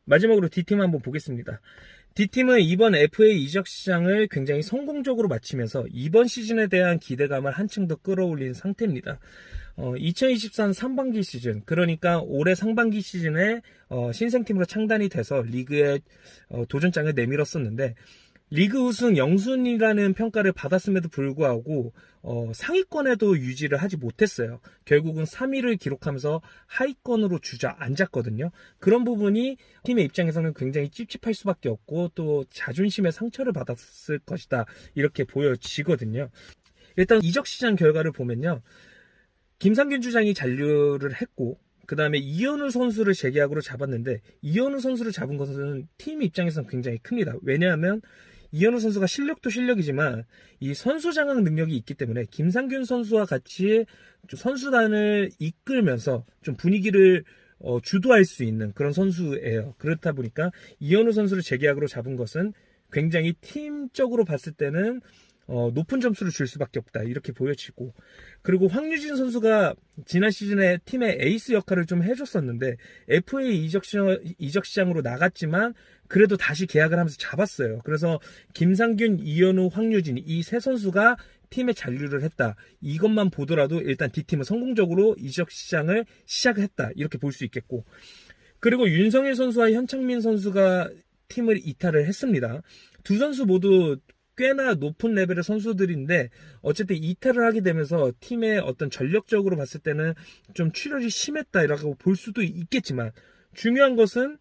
마지막으로 D팀 한번 보겠습니다. D팀은 이번 FA 이적 시장을 굉장히 성공적으로 마치면서 이번 시즌에 대한 기대감을 한층 더 끌어올린 상태입니다. 2023 상반기 시즌, 그러니까 올해 상반기 시즌에 신생팀으로 창단이 돼서 리그에 도전장을 내밀었었는데, 리그 우승 영순이라는 평가를 받았음에도 불구하고 상위권에도 유지를 하지 못했어요. 결국은 3위를 기록하면서 하위권으로 주저앉았거든요. 그런 부분이 팀의 입장에서는 굉장히 찝찝할 수밖에 없고 또 자존심에 상처를 받았을 것이다, 이렇게 보여지거든요. 일단 이적 시장 결과를 보면요, 김상균 주장이 잔류를 했고, 그 다음에 이현우 선수를 재계약으로 잡았는데, 이현우 선수를 잡은 것은 팀 입장에서는 굉장히 큽니다. 왜냐하면 이현우 선수가 실력도 실력이지만 이 선수 장악 능력이 있기 때문에 김상균 선수와 같이 선수단을 이끌면서 좀 분위기를 주도할 수 있는 그런 선수예요. 그렇다 보니까 이현우 선수를 재계약으로 잡은 것은 굉장히 팀적으로 봤을 때는 높은 점수를 줄 수밖에 없다, 이렇게 보여지고, 그리고 황유진 선수가 지난 시즌에 팀의 에이스 역할을 좀 해줬었는데 FA 이적 시장으로 나갔지만 그래도 다시 계약을 하면서 잡았어요. 그래서 김상균, 이현우, 황유진 이 세 선수가 팀에 잔류를 했다, 이것만 보더라도 일단 D팀은 성공적으로 이적 시장을 시작했다, 이렇게 볼 수 있겠고, 그리고 윤성일 선수와 현창민 선수가 팀을 이탈을 했습니다. 두 선수 모두 꽤나 높은 레벨의 선수들인데 어쨌든 이탈을 하게 되면서 팀의 어떤 전력적으로 봤을 때는 좀 출혈이 심했다라고 볼 수도 있겠지만, 중요한 것은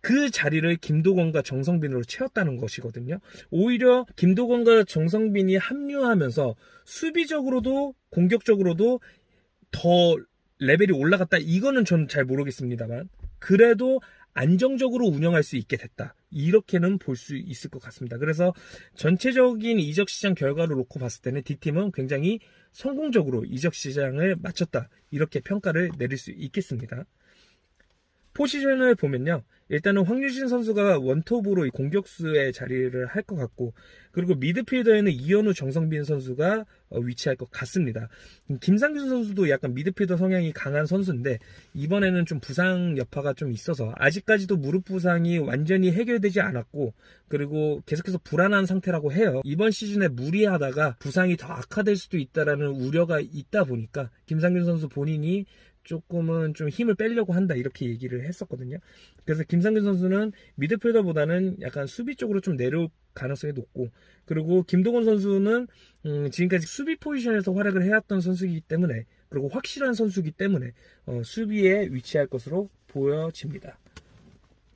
그 자리를 김도건과 정성빈으로 채웠다는 것이거든요. 오히려 김도건과 정성빈이 합류하면서 수비적으로도 공격적으로도 더 레벨이 올라갔다, 이거는 저는 잘 모르겠습니다만 그래도 안정적으로 운영할 수 있게 됐다, 이렇게는 볼 수 있을 것 같습니다. 그래서 전체적인 이적 시장 결과를 놓고 봤을 때는 D팀은 굉장히 성공적으로 이적 시장을 마쳤다, 이렇게 평가를 내릴 수 있겠습니다. 포지션을 보면요, 일단은 황유진 선수가 원톱으로 공격수의 자리를 할 것 같고, 그리고 미드필더에는 이현우, 정성빈 선수가 위치할 것 같습니다. 김상균 선수도 약간 미드필더 성향이 강한 선수인데 이번에는 좀 부상 여파가 좀 있어서 아직까지도 무릎 부상이 완전히 해결되지 않았고, 그리고 계속해서 불안한 상태라고 해요. 이번 시즌에 무리하다가 부상이 더 악화될 수도 있다라는 우려가 있다 보니까 김상균 선수 본인이 조금은 좀 힘을 빼려고 한다, 이렇게 얘기를 했었거든요. 그래서 김상균 선수는 미드필더보다는 약간 수비 쪽으로 좀 내려올 가능성이 높고, 그리고 김동원 선수는 지금까지 수비 포지션에서 활약을 해왔던 선수이기 때문에, 그리고 확실한 선수이기 때문에 수비에 위치할 것으로 보여집니다.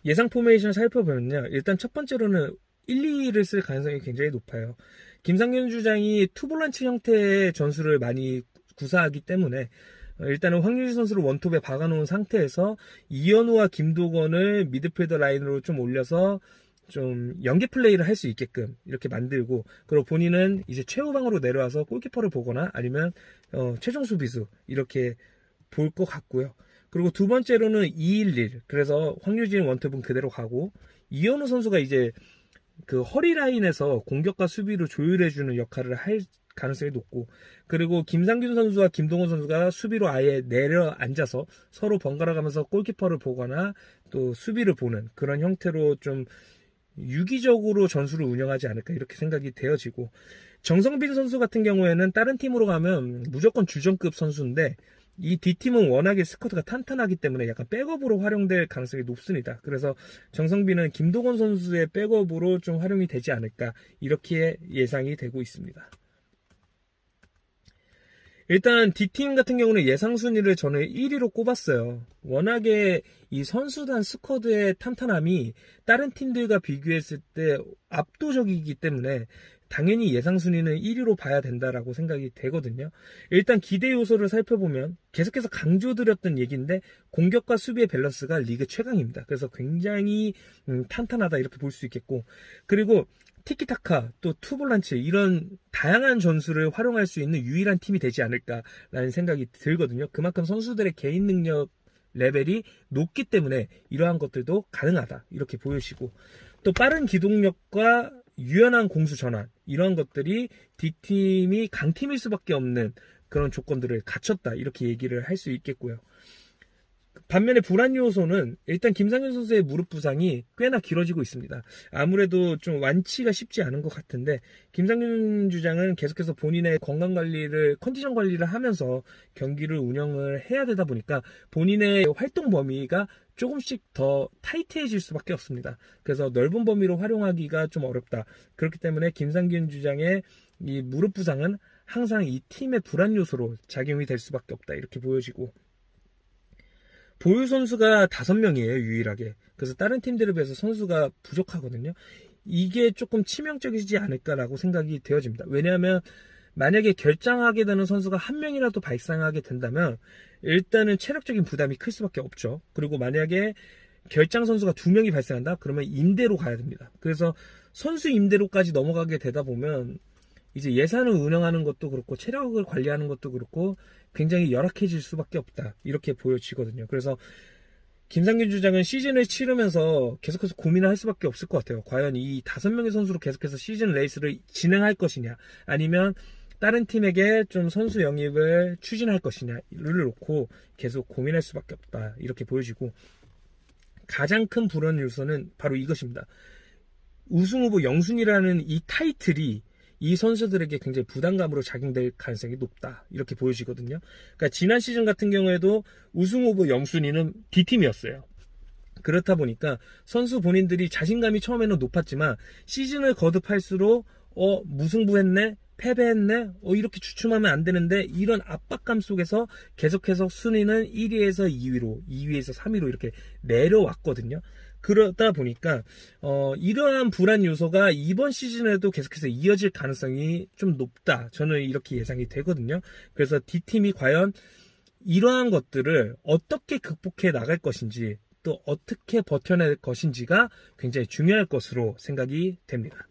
예상 포메이션을 살펴보면요, 일단 첫 번째로는 1, 2를 쓸 가능성이 굉장히 높아요. 김상균 주장이 투볼란치 형태의 전술을 많이 구사하기 때문에 일단은 황유진 선수를 원톱에 박아놓은 상태에서 이현우와 김도건을 미드필더 라인으로 좀 올려서 좀 연계 플레이를 할 수 있게끔 이렇게 만들고, 그리고 본인은 이제 최후방으로 내려와서 골키퍼를 보거나 아니면 최종 수비수 이렇게 볼 것 같고요. 그리고 두 번째로는 2-1-1, 그래서 황유진 원톱은 그대로 가고, 이현우 선수가 이제 그 허리 라인에서 공격과 수비를 조율해주는 역할을 할 가능성이 높고, 그리고 김상균 선수와 김동원 선수가 수비로 아예 내려앉아서 서로 번갈아 가면서 골키퍼를 보거나 또 수비를 보는 그런 형태로 좀 유기적으로 전술을 운영하지 않을까, 이렇게 생각이 되어지고, 정성빈 선수 같은 경우에는 다른 팀으로 가면 무조건 주전급 선수인데 이 D팀은 워낙에 스쿼드가 탄탄하기 때문에 약간 백업으로 활용될 가능성이 높습니다. 그래서 정성빈은 김동원 선수의 백업으로 좀 활용이 되지 않을까, 이렇게 예상이 되고 있습니다. 일단 D팀 같은 경우는 예상 순위를 저는 1위로 꼽았어요. 워낙에 이 선수단 스쿼드의 탄탄함이 다른 팀들과 비교했을 때 압도적이기 때문에 당연히 예상 순위는 1위로 봐야 된다라고 생각이 되거든요. 일단 기대 요소를 살펴보면 계속해서 강조드렸던 얘기인데 공격과 수비의 밸런스가 리그 최강입니다. 그래서 굉장히 탄탄하다, 이렇게 볼 수 있겠고, 그리고 티키타카 또 투볼란치 이런 다양한 전술을 활용할 수 있는 유일한 팀이 되지 않을까라는 생각이 들거든요. 그만큼 선수들의 개인 능력 레벨이 높기 때문에 이러한 것들도 가능하다, 이렇게 보여지고, 또 빠른 기동력과 유연한 공수 전환, 이런 것들이 D팀이 강팀일 수밖에 없는 그런 조건들을 갖췄다, 이렇게 얘기를 할 수 있겠고요. 반면에 불안 요소는 일단 김상균 선수의 무릎 부상이 꽤나 길어지고 있습니다. 아무래도 좀 완치가 쉽지 않은 것 같은데 김상균 주장은 계속해서 본인의 건강 관리를 컨디션 관리를 하면서 경기를 운영을 해야 되다 보니까 본인의 활동 범위가 조금씩 더 타이트해질 수밖에 없습니다. 그래서 넓은 범위로 활용하기가 좀 어렵다. 그렇기 때문에 김상균 주장의 이 무릎 부상은 항상 이 팀의 불안 요소로 작용이 될 수밖에 없다. 이렇게 보여지고 보유 선수가 5명이에요, 유일하게. 그래서 다른 팀들에 비해서 선수가 부족하거든요. 이게 조금 치명적이지 않을까라고 생각이 되어집니다. 왜냐하면 만약에 결장하게 되는 선수가 한 명이라도 발생하게 된다면 일단은 체력적인 부담이 클 수밖에 없죠. 그리고 만약에 결장 선수가 2명이 발생한다? 그러면 임대로 가야 됩니다. 그래서 선수 임대로까지 넘어가게 되다 보면 이제 예산을 운영하는 것도 그렇고 체력을 관리하는 것도 그렇고 굉장히 열악해질 수밖에 없다. 이렇게 보여지거든요. 그래서 김상균 주장은 시즌을 치르면서 계속해서 고민을 할 수밖에 없을 것 같아요. 과연 이 5명의 선수로 계속해서 시즌 레이스를 진행할 것이냐 아니면 다른 팀에게 좀 선수 영입을 추진할 것이냐를 놓고 계속 고민할 수밖에 없다. 이렇게 보여지고 가장 큰 불안 요소는 바로 이것입니다. 우승 후보 영순위라는 이 타이틀이 이 선수들에게 굉장히 부담감으로 작용될 가능성이 높다. 이렇게 보여지거든요. 그러니까 지난 시즌 같은 경우에도 우승 후보 영순위는 D팀이었어요. 그렇다 보니까 선수 본인들이 자신감이 처음에는 높았지만 시즌을 거듭할수록 무승부했네? 패배했네? 이렇게 주춤하면 안 되는데 이런 압박감 속에서 계속해서 순위는 1위에서 2위로 2위에서 3위로 이렇게 내려왔거든요. 그러다 보니까 이러한 불안 요소가 이번 시즌에도 계속해서 이어질 가능성이 좀 높다. 저는 이렇게 예상이 되거든요. 그래서 D팀이 과연 이러한 것들을 어떻게 극복해 나갈 것인지 또 어떻게 버텨낼 것인지가 굉장히 중요할 것으로 생각이 됩니다.